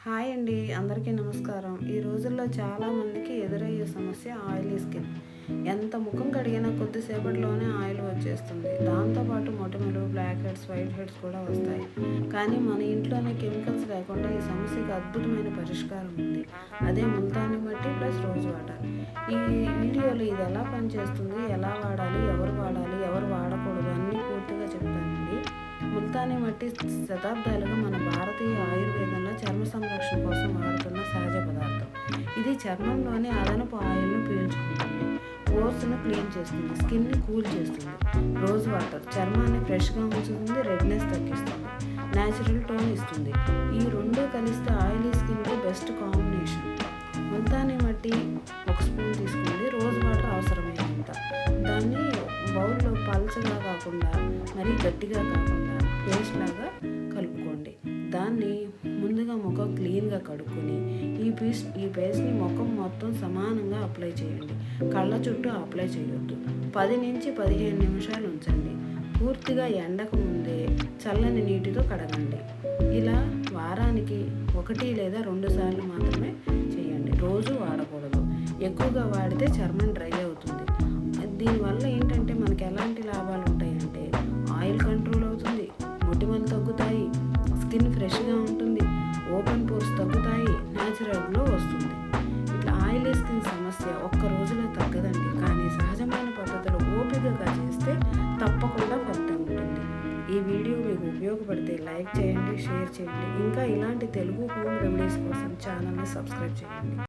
Hi అండి, అందరికీ నమస్కారం. ఈ రోజుల్లో చాలామందికి ఎదురయ్యే సమస్య ఆయిలీ స్కిన్. ఎంత ముఖం కడిగినా కొద్దిసేపటిలోనే ఆయిల్ వచ్చేస్తుంది. దాంతోపాటు మొటిమలు, బ్లాక్ హెడ్స్, వైట్ హెడ్స్ కూడా వస్తాయి. కానీ మన ఇంట్లోనే కెమికల్స్ లేకుండా ఈ సమస్యకు అద్భుతమైన పరిష్కారం ఉంది. అదే ముల్తానీ మట్టి ప్లస్ రోజ్ వాటర్. ఈ వీడియోలో ఇది ఎలా పనిచేస్తుంది, ఎలా వాడాలి, ఎవరు వాడకూడదు అన్నీ పూర్తిగా చెప్తానండి. ముల్తానీ మట్టి శతాబ్దాలుగా మన భారతీయ ఆయుర్వేదంలో చర్మ సంరక్షణ కోసం వాడుతున్న సహజ పదార్థం. ఇది చర్మంలోని అదనపు ఆయిల్ను పీల్చుకుంటుంది, పోర్స్ను క్లీన్ చేస్తుంది, స్కిన్ని కూల్ చేస్తుంది. రోజ్ వాటర్ చర్మాన్ని ఫ్రెష్గా ఉంచుతుంది, రెడ్నెస్ తగ్గిస్తుంది, న్యాచురల్ టోన్ ఇస్తుంది. ఈ రెండు కలిస్తే ఆయిలీ స్కిన్కి బెస్ట్ కాంబినేషన్. ముల్తానీ మట్టి 1 స్పూన్ తీసుకోండి. రోజ్ వాటర్ అవసరమైనంత. దాన్ని బౌల్లో పల్చగా కాకుండా మరీ గట్టిగా కాకుండా పేస్ట్ లాగా కలుపుకోండి. దాన్ని ముందుగా ముఖం క్లీన్గా కడుక్కొని ఈ పేస్ట్ని ముఖం మొత్తం సమానంగా అప్లై చేయండి. కళ్ళ చుట్టూ అప్లై చేయొద్దు. 10 నుంచి 15 నిమిషాలు ఉంచండి. పూర్తిగా ఎండకు ముందే చల్లని నీటితో కడగండి. ఇలా వారానికి 1 లేదా 2 సార్లు మాత్రమే చేయండి. రోజు వాడకూడదు. ఎక్కువగా వాడితే చర్మం డ్రై అవుతుంది. దీనివల్ల ఏంటంటే మనకి ఎలాంటి లాభాలు ఉంటాయంటే ఆయిల్ కంట్రోల్ అవుతుంది, మొటిమలు తగ్గుతాయి, స్కిన్ ఫ్రెష్గా ఉంటుంది, ఓపెన్ పోర్స్ తగ్గుతాయి, న్యాచురల్ గ్లో వస్తుంది. ఇట్లా ఆయిలీ స్కిన్ సమస్య ఒక్క రోజులో తగ్గదండి. కానీ సహజమైన పద్ధతిలో ఓపికగా చేస్తే తప్పకుండా ఫలితం ఉంటుంది. ఈ వీడియో మీకు ఉపయోగపడితే లైక్ చేయండి, షేర్ చేయండి. ఇంకా ఇలాంటి తెలుగు హోమ్ రెమెడీస్ కోసం ఛానల్ని సబ్స్క్రైబ్ చేయండి.